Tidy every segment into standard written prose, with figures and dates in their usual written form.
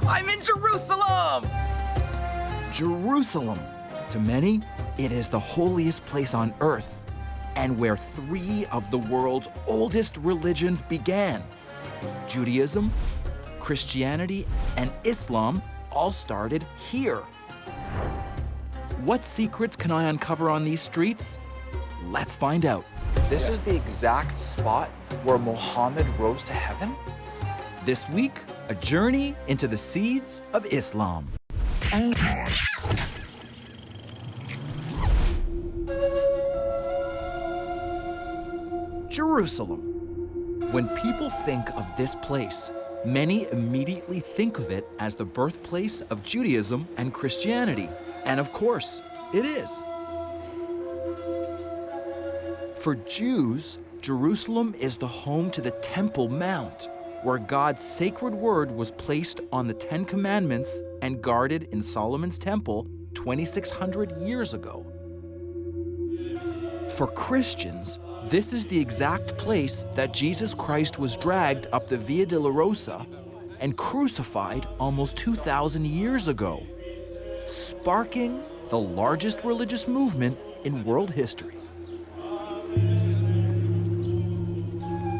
I'm in Jerusalem! Jerusalem. To many, it is the holiest place on earth and where three of the world's oldest religions began. Judaism, Christianity, and Islam all started here. What secrets can I uncover on these streets? Let's find out. This is the exact spot where Muhammad rose to heaven? This week, a journey into the seeds of Islam. Jerusalem. When people think of this place, many immediately think of it as the birthplace of Judaism and Christianity. And of course, it is. For Jews, Jerusalem is the home to the Temple Mount, where God's sacred word was placed on the Ten Commandments and guarded in Solomon's temple 2,600 years ago. For Christians, this is the exact place that Jesus Christ was dragged up the Via Dolorosa and crucified almost 2,000 years ago, sparking the largest religious movement in world history.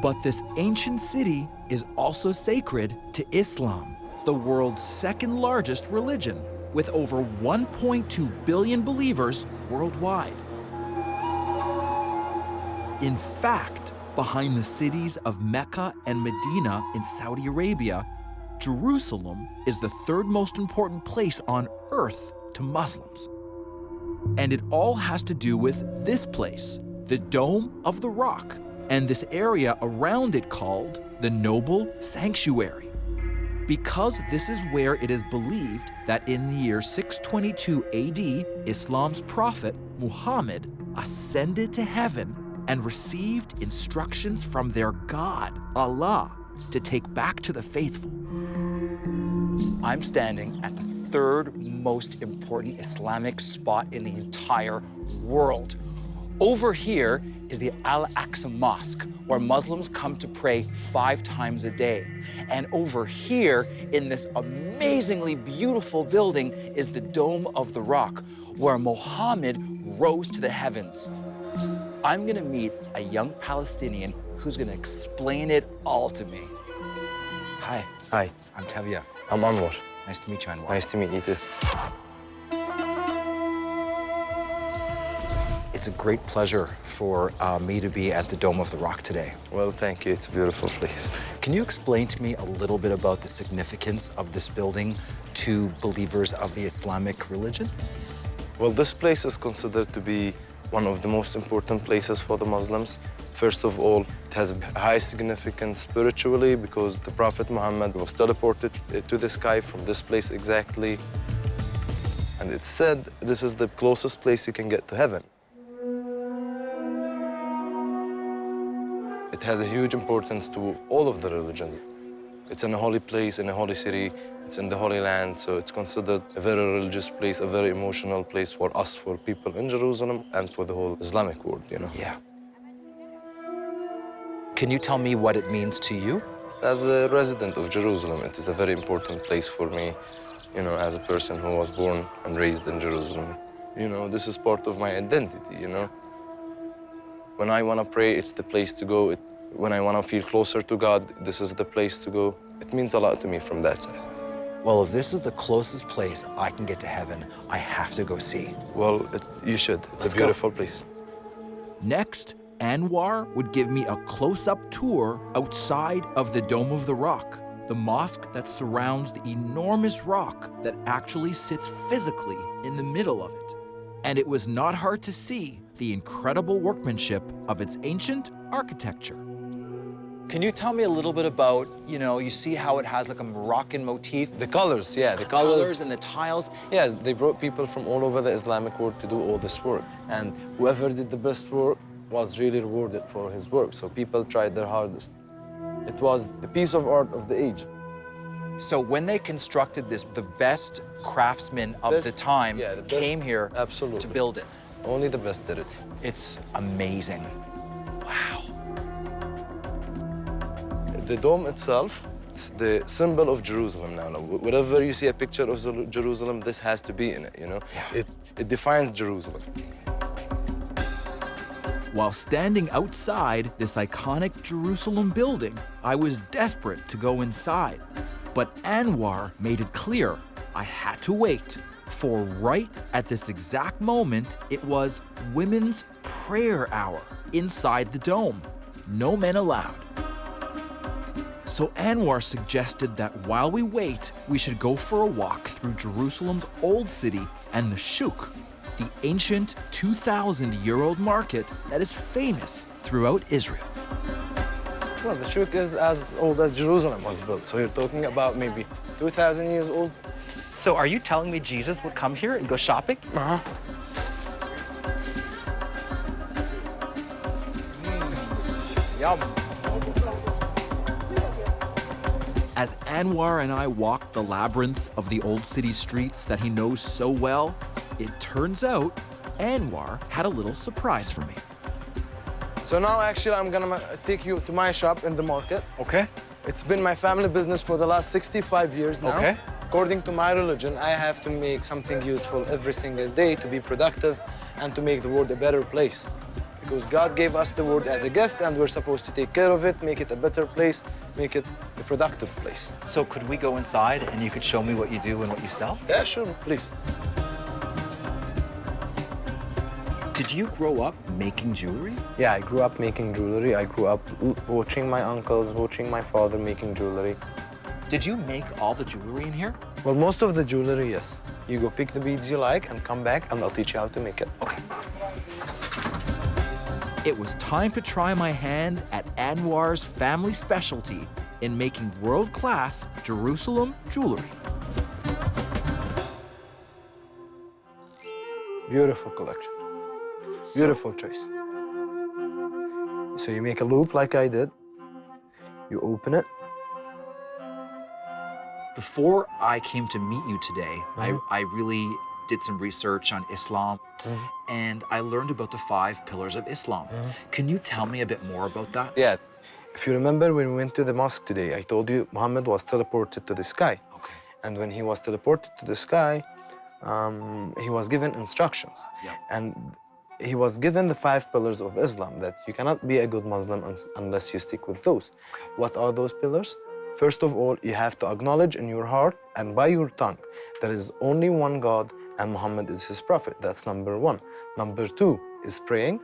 But this ancient city is also sacred to Islam, the world's second largest religion, with over 1.2 billion believers worldwide. In fact, behind the cities of Mecca and Medina in Saudi Arabia, Jerusalem is the third most important place on earth to Muslims. And it all has to do with this place, the Dome of the Rock, and this area around it called the Noble Sanctuary. Because this is where it is believed that in the year 622 AD, Islam's prophet, Muhammad, ascended to heaven and received instructions from their God, Allah, to take back to the faithful. I'm standing at the third most important Islamic spot in the entire world. Over here is the Al-Aqsa Mosque, where Muslims come to pray 5 times a day. And over here, in this amazingly beautiful building, is the Dome of the Rock, where Muhammad rose to the heavens. I'm gonna meet a young Palestinian who's gonna explain it all to me. Hi. Hi, I'm Tevya. I'm Anwar. Nice to meet you, Anwar. Nice to meet you too. It's a great pleasure for me to be at the Dome of the Rock today. Well, thank you. It's a beautiful place. Can you explain to me a little bit about the significance of this building to believers of the Islamic religion? Well, this place is considered to be one of the most important places for the Muslims. First of all, it has a high significance spiritually because the Prophet Muhammad was teleported to the sky from this place exactly. And it's said this is the closest place you can get to heaven. It has a huge importance to all of the religions. It's in a holy place, in a holy city, it's in the Holy Land, so it's considered a very religious place, a very emotional place for us, for people in Jerusalem, and for the whole Islamic world, you know? Yeah. Can you tell me what it means to you? As a resident of Jerusalem, it is a very important place for me, you know, as a person who was born and raised in Jerusalem. You know, this is part of my identity, you know? When I want to pray, it's the place to go. When I want to feel closer to God, this is the place to go. It means a lot to me from that side. Well, if this is the closest place I can get to heaven, I have to go see. Well, you should. It's a beautiful place. Next, Anwar would give me a close-up tour outside of the Dome of the Rock, the mosque that surrounds the enormous rock that actually sits physically in the middle of it. And it was not hard to see the incredible workmanship of its ancient architecture. Can you tell me a little bit about, you see how it has like a Moroccan motif? The colors, yeah, the colors and the tiles. Yeah, they brought people from all over the Islamic world to do all this work. And whoever did the best work was really rewarded for his work. So people tried their hardest. It was the piece of art of the age. So when they constructed this, the best craftsmen of the time came here to build it. Only the best did it. It's amazing. Wow. The dome itself, It's the symbol of Jerusalem now. Wherever you see a picture of Jerusalem, this has to be in it, you know? Yeah. It defines Jerusalem. While standing outside this iconic Jerusalem building, I was desperate to go inside. But Anwar made it clear I had to wait, for right at this exact moment, it was women's prayer hour inside the dome. No men allowed. So Anwar suggested that while we wait, we should go for a walk through Jerusalem's old city and the Shuk, the ancient 2,000-year-old market that is famous throughout Israel. Well, the Shuk is as old as Jerusalem was built, so you're talking about maybe 2,000 years old. So are you telling me Jesus would come here and go shopping? Uh-huh. Yum. As Anwar and I walked the labyrinth of the old city streets that he knows so well, it turns out Anwar had a little surprise for me. So now, actually, I'm gonna take you to my shop in the market. Okay. It's been my family business for the last 65 years now. Okay. According to my religion, I have to make something useful every single day to be productive and to make the world a better place. Because God gave us the world as a gift, and we're supposed to take care of it, make it a better place, make it a productive place. So could we go inside and you could show me what you do and what you sell? Yeah, sure, please. Did you grow up making jewelry? Yeah, I grew up making jewelry. I grew up watching my uncles, watching my father making jewelry. Did you make all the jewelry in here? Well, most of the jewelry, yes. You go pick the beads you like and come back, and I'll teach you how to make it. Okay. It was time to try my hand at Anwar's family specialty in making world-class Jerusalem jewelry. Beautiful collection. Beautiful choice. So you make a loop like I did. You open it. Before I came to meet you today, I really did some research on Islam, and I learned about the 5 pillars of Islam. Can you tell me a bit more about that? Yeah. If you remember when we went to the mosque today, I told you Muhammad was teleported to the sky. Okay. And when he was teleported to the sky, he was given instructions. Yeah. And he was given the 5 pillars of Islam, that you cannot be a good Muslim unless you stick with those. What are those pillars? First of all, you have to acknowledge in your heart and by your tongue there is only one God and Muhammad is his prophet. That's number 1. Number 2 is praying.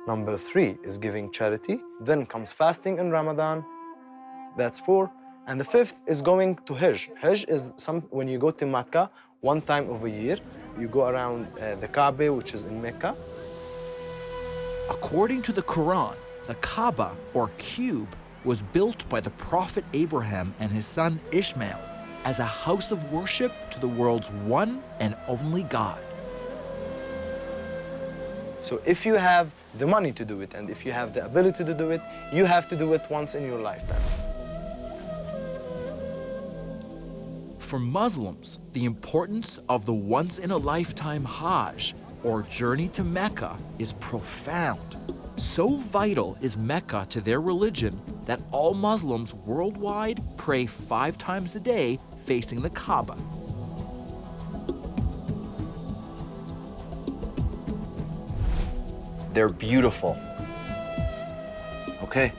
Number 3 is giving charity. Then comes fasting in Ramadan. That's 4. And the 5th is going to Hajj. Hajj is when you go to Mecca 1 time of a year. You go around the Kaaba, which is in Mecca. According to the Quran, the Kaaba, or cube, was built by the prophet Abraham and his son Ishmael as a house of worship to the world's one and only God. So if you have the money to do it, and if you have the ability to do it, you have to do it once in your lifetime. For Muslims, the importance of the once-in-a-lifetime Hajj, or journey to Mecca, is profound. So vital is Mecca to their religion that all Muslims worldwide pray 5 times a day facing the Kaaba. They're beautiful. Okay.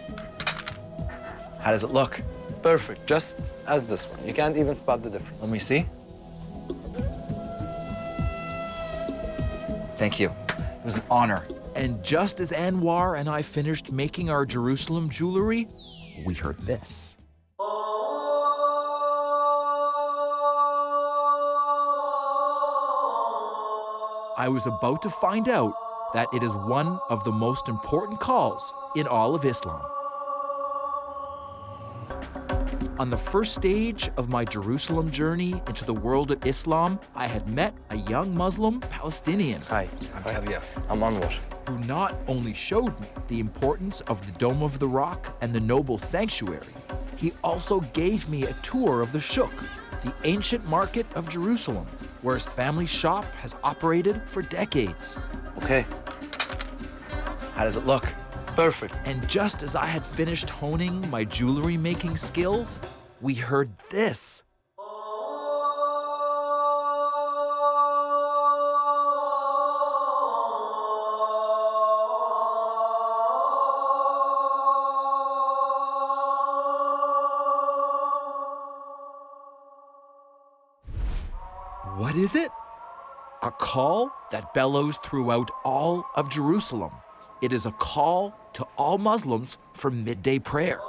How does it look? Perfect, just as this one. You can't even spot the difference. Let me see. Thank you. It was an honor. And just as Anwar and I finished making our Jerusalem jewelry, we heard this. I was about to find out that it is one of the most important calls in all of Islam. On the first stage of my Jerusalem journey into the world of Islam, I had met a young Muslim Palestinian. Hi, I'm Tevya. I'm Anwar. Who not only showed me the importance of the Dome of the Rock and the noble sanctuary, he also gave me a tour of the Shuk, the ancient market of Jerusalem, where his family shop has operated for decades. Okay. How does it look? Perfect. And just as I had finished honing my jewelry making skills, we heard this. What is it? A call that bellows throughout all of Jerusalem. It is a call to all Muslims for midday prayer.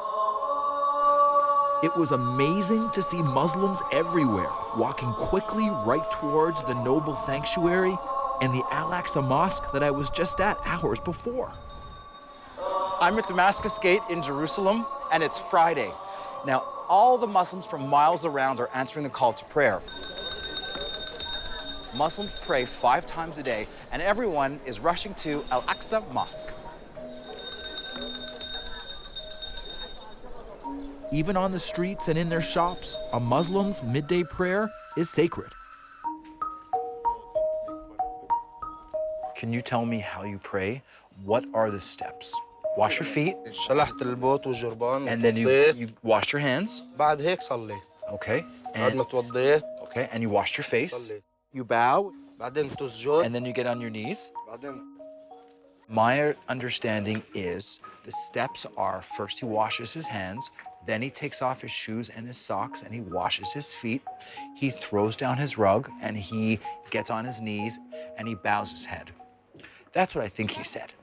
It was amazing to see Muslims everywhere, walking quickly right towards the noble sanctuary and the Al-Aqsa Mosque that I was just at hours before. I'm at Damascus Gate in Jerusalem, and it's Friday. Now, all the Muslims from miles around are answering the call to prayer. Muslims pray 5 times a day, and everyone is rushing to Al-Aqsa Mosque. Even on the streets and in their shops, a Muslim's midday prayer is sacred. Can you tell me how you pray? What are the steps? Wash your feet, شلحت البوط والجربان and then you wash your hands. بعد هيك صليت. Okay. بعد ما توضيت Okay, and you washed your face. صليت. You bow, بعدين تسجد. and then you get on your knees. بعدين My understanding is the steps are first he washes his hands, then he takes off his shoes and his socks and he washes his feet. He throws down his rug and he gets on his knees and he bows his head. That's what I think he said.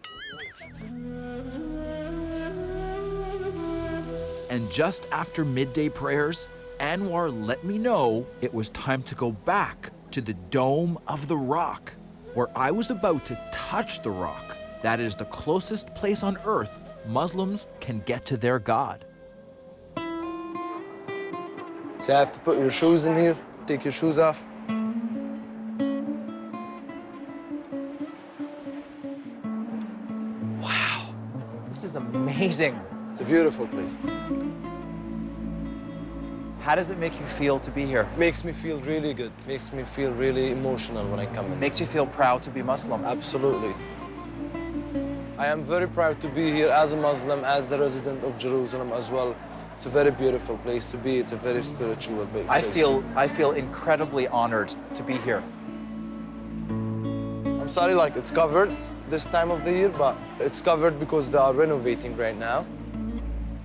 And just after midday prayers, Anwar let me know it was time to go back to the Dome of the Rock, where I was about to touch the rock. That is the closest place on earth Muslims can get to their God. So you have to put your shoes in here, take your shoes off. Wow, this is amazing. It's a beautiful place. How does it make you feel to be here? Makes me feel really good. Makes me feel really emotional when I come in. Makes you feel proud to be Muslim. Absolutely. I am very proud to be here as a Muslim, as a resident of Jerusalem as well. It's a very beautiful place to be. It's a very spiritual place. I feel incredibly honored to be here. I'm sorry, like it's covered this time of the year, but it's covered because they are renovating right now.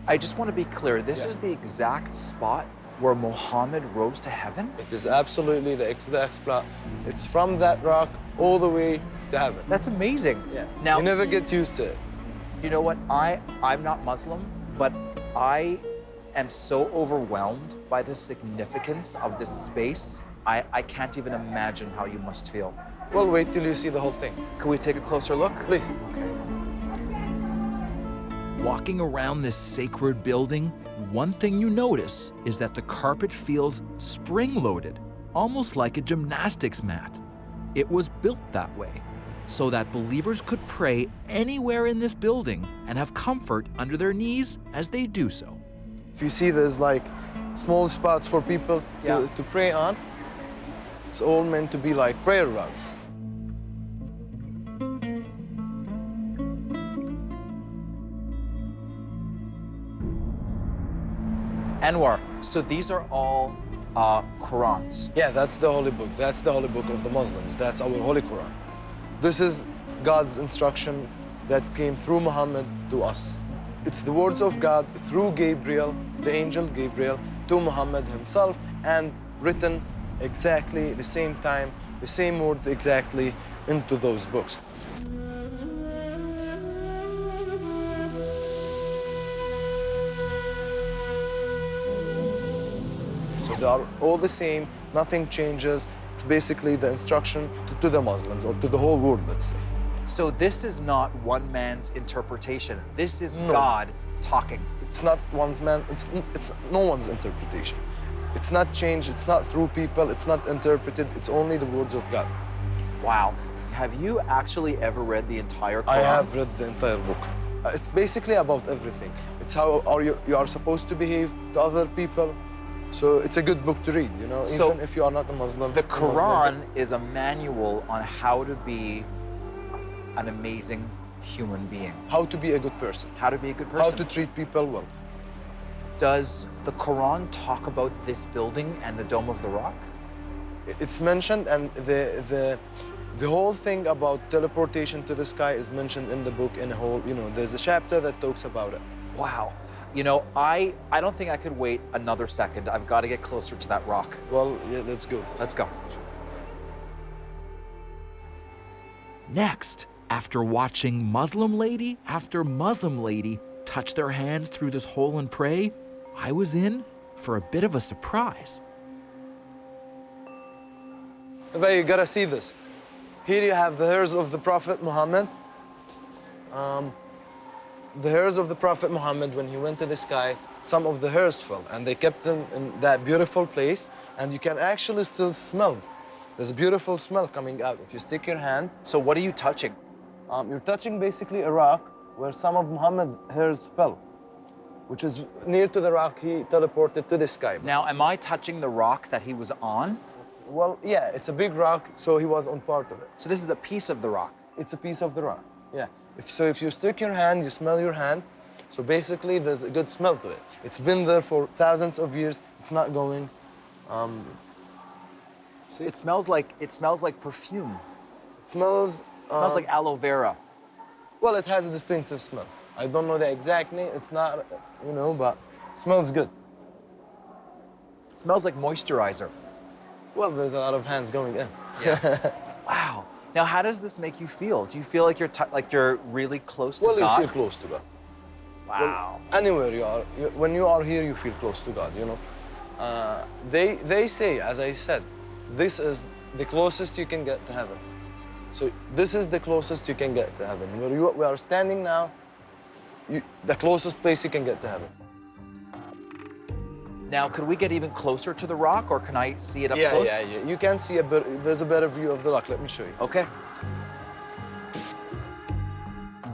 I just want to be clear, this Yeah. is the exact spot where Muhammad rose to heaven? It is absolutely the spot. It's from that rock all the way to heaven. That's amazing. Yeah. Now, You never get used to it. you know what? I'm not Muslim, but I am so overwhelmed by the significance of this space. I can't even imagine how you must feel. Well, wait till you see the whole thing. Can we take a closer look? Please. Okay. Walking around this sacred building, one thing you notice is that the carpet feels spring-loaded, almost like a gymnastics mat. It was built that way, so that believers could pray anywhere in this building and have comfort under their knees as they do so. If you see there's like small spots for people Yeah. to pray on, it's all meant to be like prayer rugs. Anwar, so these are all Qurans. Yeah, that's the holy book. That's the holy book of the Muslims. That's our holy Quran. This is God's instruction that came through Muhammad to us. It's the words of God through Gabriel, the angel Gabriel, to Muhammad himself, and written exactly the same time, the same words exactly into those books. So they are all the same, nothing changes. It's basically the instruction to the Muslims, or to the whole world, let's say. So this is not one man's interpretation. This is No. God talking. It's not it's no one's interpretation. It's not changed, it's not through people, it's not interpreted, it's only the words of God. Wow. Have you actually ever read the entire Quran? I have read the entire book. It's basically about everything. It's how you are supposed to behave to other people. So it's a good book to read, you know, So even if you are not a Muslim. The a Muslim. Quran is a manual on how to be an amazing human being. How to be a good person. How to be a good How person. to treat people well. Does the Quran talk about this building and the Dome of the Rock? It's mentioned, and the whole thing about teleportation to the sky is mentioned in the book in a whole, there's a chapter that talks about it. Wow. You know, I don't think I could wait another second. I've got to get closer to that rock. Well, yeah, let's go. Let's go. Next, after watching Muslim lady after Muslim lady touch their hands through this hole and pray, I was in for a bit of a surprise. Tevya, you gotta see this. Here you have the hairs of the Prophet Muhammad. The hairs of the Prophet Muhammad, when he went to the sky, some of the hairs fell, and they kept them in that beautiful place, and you can actually still smell. There's a beautiful smell coming out. If you stick your hand, So what are you touching? you're touching basically a rock where some of Muhammad's hairs fell, which is near to the rock he teleported to the sky. Now, am I touching the rock that he was on? Well, yeah, it's a big rock, so he was on part of it. So this is a piece of the rock. It's a piece of the rock, yeah. If you stick your hand, you smell your hand, so basically there's a good smell to it. It's been there for thousands of years. It's not going. See? It smells like perfume. It smells. It smells like aloe vera. Well, it has a distinctive smell. I don't know the exact name. It's not, but it smells good. It smells like moisturizer. Well, there's a lot of hands going in. Wow. Now, how does this make you feel? Do you feel like you're really close to Well, God? you feel close to God. Wow. Anywhere you are, when you are here, you feel close to God, They say, as I said, this is the closest you can get to heaven. So this is the closest you can get to heaven. Where we are standing now, the closest place you can get to heaven. Now, could we get even closer to the rock, or can I see it up close? Yeah. You can see there's a better view of the rock. Let me show you. Okay.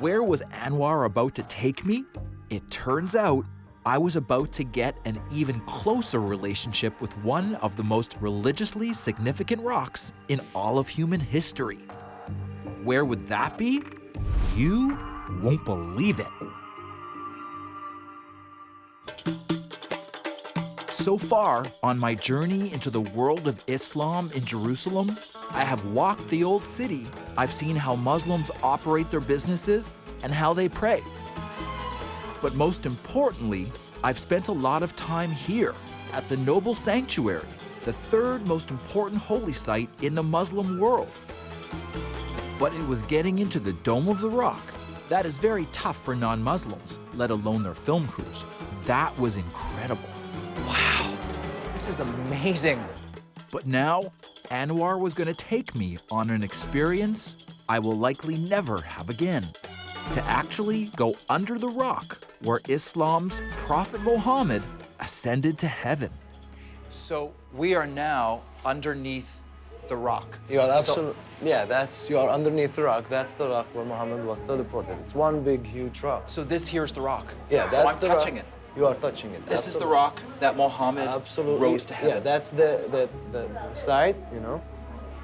Where was Anwar about to take me? It turns out I was about to get an even closer relationship with one of the most religiously significant rocks in all of human history. Where would that be? You won't believe it. So far, on my journey into the world of Islam in Jerusalem, I have walked the old city. I've seen how Muslims operate their businesses and how they pray. But most importantly, I've spent a lot of time here at the noble sanctuary, the third most important holy site in the Muslim world. But it was getting into the Dome of the Rock that is very tough for non-Muslims, let alone their film crews. That was incredible. Wow. This is amazing. But now, Anwar was going to take me on an experience I will likely never have again. To actually go under the rock where Islam's Prophet Muhammad ascended to heaven. So we are now underneath the rock. You are absolutely, you are underneath the rock. That's the rock where Muhammad was teleported. It's one big, huge rock. So this here's the rock. Yeah, so that's I'm the touching rock. it. You are touching it. This is the absolutely. rock that Muhammad rose to heaven. Yeah, that's the side,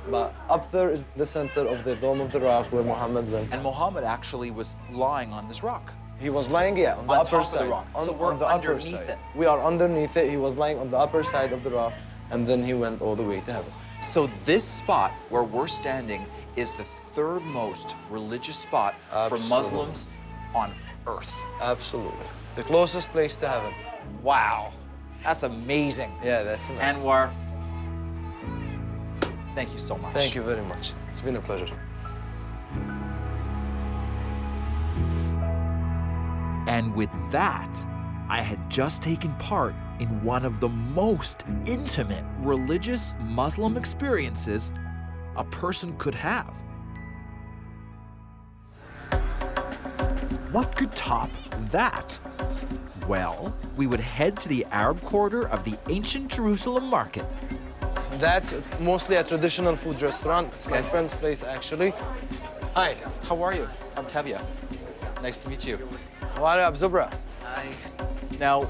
But up there is the center of the Dome of the Rock where Muhammad went. And Muhammad actually was lying on this rock. He was lying, on the On upper top of side. the rock. So we're on the upper underneath side. it. We are underneath it. He was lying on the upper side of the rock, and then he went all the way to heaven. So this spot where we're standing is the third most religious spot for Absolutely. Muslims on earth. Absolutely. The closest place to heaven. Wow. That's amazing. Yeah, that's nice. Anwar, thank you so much. Thank you very much. It's been a pleasure. And with that, I had just taken part in one of the most intimate religious Muslim experiences a person could have. What could top that? Well, we would head to the Arab quarter of the ancient Jerusalem market. That's mostly a traditional food restaurant. It's my friend's place, actually. Hi. How are you? I'm Tevya. Nice to meet you. How are you, Abzubra? Hi. Now,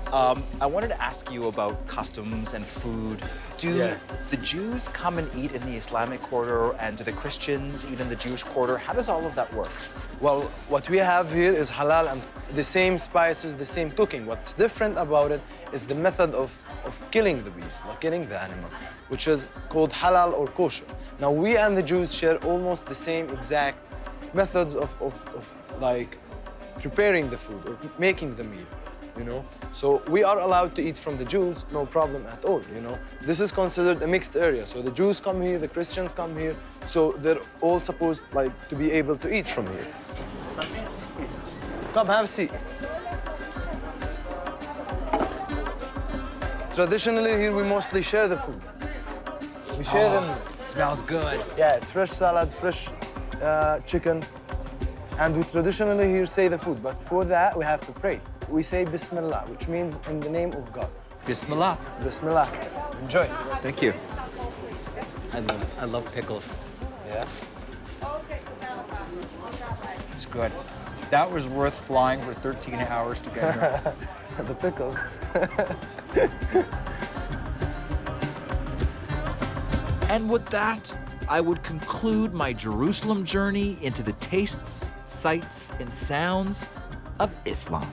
I wanted to ask you about customs and food. Do Yeah. the Jews come and eat in the Islamic quarter, and do the Christians eat in the Jewish quarter? How does all of that work? Well, what we have here is halal and the same spices, the same cooking. What's different about it is the method of killing the beast, like killing the animal, which is called halal or kosher. Now, we and the Jews share almost the same exact methods of like preparing the food or making the meal, you know? So we are allowed to eat from the Jews, no problem at all, you know? This is considered a mixed area. So the Jews come here, the Christians come here, so they're all supposed like to be able to eat from here. Come, have a seat. Traditionally here we mostly share the food. We share them. Smells good. Yeah, it's fresh salad, fresh chicken. And we traditionally here say the food, but for that we have to pray. We say Bismillah, which means in the name of God. Bismillah. Bismillah. Enjoy. Thank you. I love pickles. Yeah. It's good. That was worth flying for 13 hours to get here. The pickles. And with that, I would conclude my Jerusalem journey into the tastes, sights, and sounds of Islam.